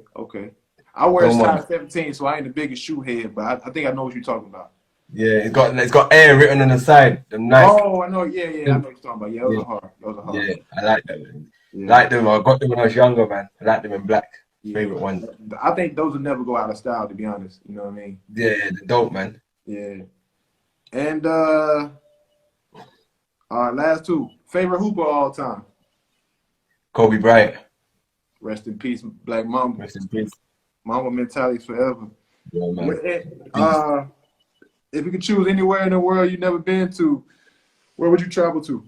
A: I wear a
B: Don't mind.
A: size 17, so I ain't the biggest shoe head, but I think I know what you're talking about.
B: Yeah, it's got air written on the side. Them nice.
A: Oh, I know. Yeah, I know what you're talking about. Yeah, those
B: Yeah,
A: are hard. Those are hard.
B: yeah, I like them.
A: Yeah,
B: Like them. I got them when I was younger, man. I like them in black.
A: yeah.
B: Favorite ones.
A: I think those will never go out of style, to be honest. You know what I mean?
B: Yeah, the dope, man.
A: Yeah. And all right, last two. Favorite hooper of all time.
B: Kobe Bryant.
A: Rest in peace, Black Mamba.
B: Rest in peace.
A: Mamba mentality forever.
B: Yeah, man.
A: If you could choose anywhere in the world you've never been to, where would you travel to?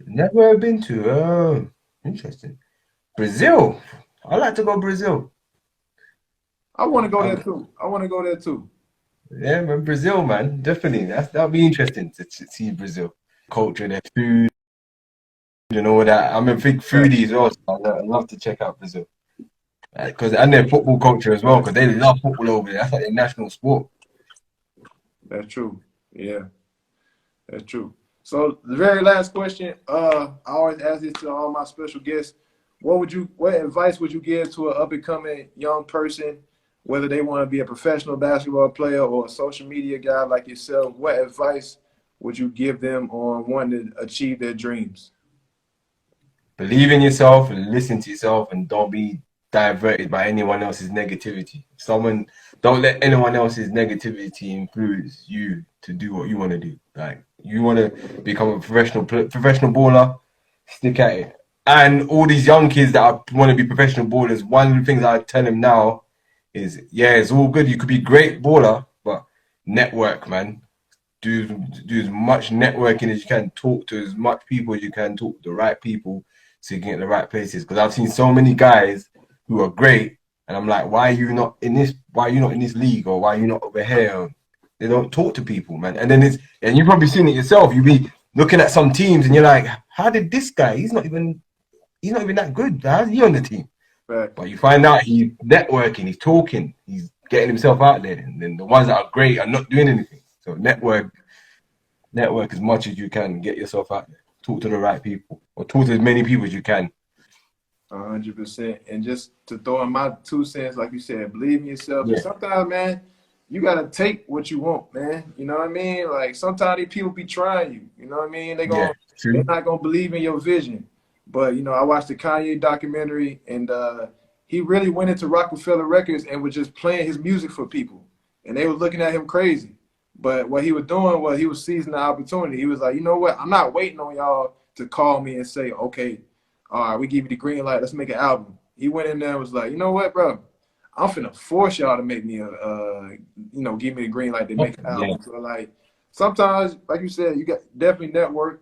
B: Never been to. Interesting. Brazil. I like to go Brazil.
A: I want to go there too. I want to go there too.
B: Yeah, man, Brazil, man, definitely. That'll be interesting to see Brazil culture, their food, and all that. I'm a big foodie as well, so I love to check out Brazil and their football culture as well, because they love football over there. That's like their national sport.
A: That's true. Yeah, that's true. So the very last question, I always ask this to all my special guests. What advice would you give to an up and coming young person, whether they want to be a professional basketball player or a social media guy like yourself? What advice would you give them on wanting to achieve their dreams?
B: Believe in yourself and listen to yourself, and don't be diverted by anyone else's negativity. Don't let anyone else's negativity influence you to do what you want to do. Like, you want to become a professional baller, stick at it. And all these young kids that want to be professional ballers, one of the things I tell them now is, yeah, it's all good. You could be a great baller, but network, man. Do as much networking as you can. Talk to as much people as you can. Talk to the right people so you can get the right places. Because I've seen so many guys who are great, and I'm like, why are you not in this? Why are you not in this league? Or why are you not over here? They don't talk to people, man. And then and you've probably seen it yourself. You be looking at some teams, and you're like, how did this guy? He's not even that good. How's he on the team?
A: Right.
B: But you find out he's networking, he's talking, he's getting himself out there. And then the ones that are great are not doing anything. So network as much as you can. Get yourself out there. Talk to the right people, or talk to as many people as you can.
A: 100%. And just to throw in my 2 cents, like you said, believe in yourself.
B: Yeah.
A: And sometimes, man, you got to take what you want, man. You know what I mean? Like, sometimes these people be trying you. You know what I mean? They're not going to believe in your vision. But, I watched the Kanye documentary, and he really went into Rockefeller Records and was just playing his music for people. And they were looking at him crazy. But what he was doing was he was seizing the opportunity. He was like, you know what? I'm not waiting on y'all to call me and say, okay, all right, we give you the green light. Let's make an album. He went in there and was like, you know what, bro? I'm finna force y'all to make me give me the green light to make an album. Yeah. So, like, sometimes, like you said, you got definitely network,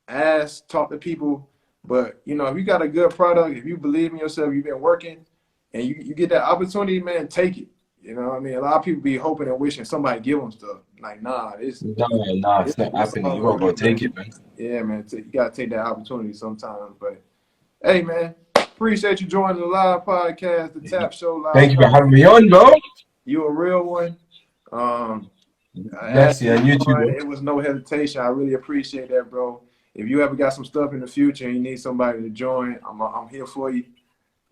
A: talk to people. But, if you got a good product, if you believe in yourself, you've been working, and you get that opportunity, man, take it. You know what I mean? A lot of people be hoping and wishing somebody give them stuff. Like, it's not
B: happening. You gotta go take it, man.
A: Yeah, man. You gotta take that opportunity sometimes. But, hey, man, appreciate you joining the live podcast, the TAAP Show Live.
B: Thank you for having me on, bro.
A: You a real one.
B: Yes, yeah, and you too, bro.
A: It was no hesitation. I really appreciate that, bro. If you ever got some stuff in the future and you need somebody to join, I'm here for you.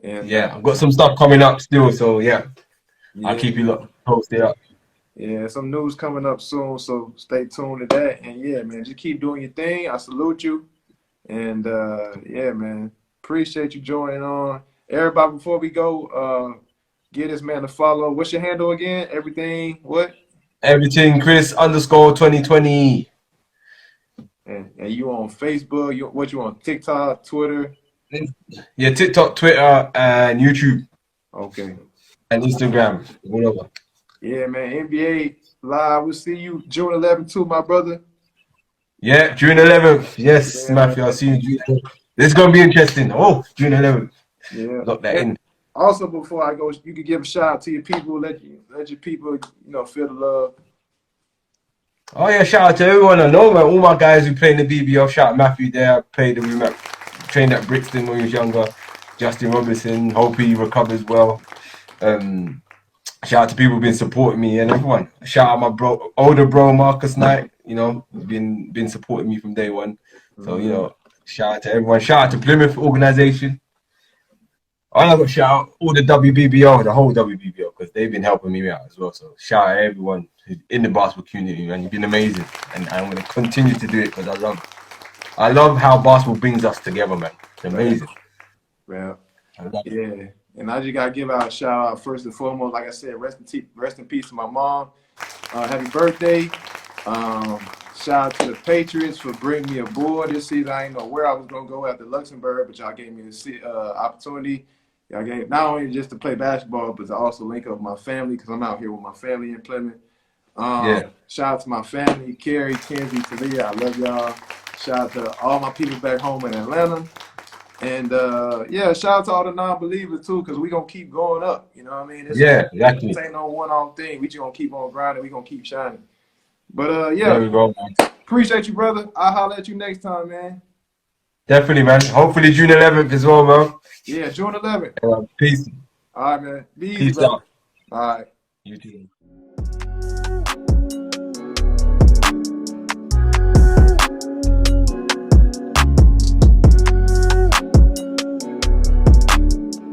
A: And
B: yeah, I've got some stuff coming up still, so yeah. I'll keep you posted up.
A: Yeah, some news coming up soon, so stay tuned to that. And yeah, man, just keep doing your thing. I salute you. And yeah, man, appreciate you joining on. Everybody, before we go, get this man a follow. What's your handle again? Everything, what?
B: Everything Chris_2020.
A: And you on Facebook? You on TikTok, Twitter?
B: Yeah, TikTok, Twitter, and YouTube.
A: Okay.
B: And Instagram, whatever.
A: Yeah, man. NBA Live. We'll see you June 11th too, my brother.
B: Yeah, June 11th. Yes, yeah, Matthew. I'll see you June. This is gonna be interesting. Oh, June 11th.
A: Yeah.
B: Lock that in.
A: Also, before I go, you could give a shout out to your people. Let your people, feel the love.
B: Oh yeah, shout out to everyone I know, man. All my guys who play in the BBL. Shout out Matthew there. Trained at Brixton when he was younger. Justin Robinson. Hope he recovers well. Shout out to people who've been supporting me and everyone. Shout out my older bro Marcus Knight. Been supporting me from day one. So shout out to everyone. Shout out to Plymouth organization. I got to shout out all the WBBO, the whole WBBO, because they've been helping me out as well. So shout out everyone who's in the basketball community, man. You've been amazing, and I'm going to continue to do it because I love how basketball brings us together, man. It's amazing.
A: Well, yeah. And I just got to give out a shout out first and foremost. Like I said, rest in peace to my mom. Happy birthday. Shout out to the Patriots for bringing me aboard this season. I didn't know where I was going to go after Luxembourg, but y'all gave me the opportunity. Y'all gave not only just to play basketball, but to also link up with my family because I'm out here with my family in Plymouth. Shout out to my family, Carrie, Kenzie, Talia. I love y'all. Shout out to all my people back home in Atlanta. And, shout out to all the non-believers, too, because we're going to keep going up. You know what I mean?
B: Exactly.
A: This ain't no one-off thing. We just going to keep on grinding. We're going to keep shining. But,
B: There we go, man.
A: Appreciate you, brother. I'll holler at you next time, man.
B: Definitely, man. Hopefully June 11th as well, man.
A: Yeah, June 11th.
B: Peace.
A: All right, man. Be easy,
B: Peace
A: brother.
B: out.
A: All right.
B: You too.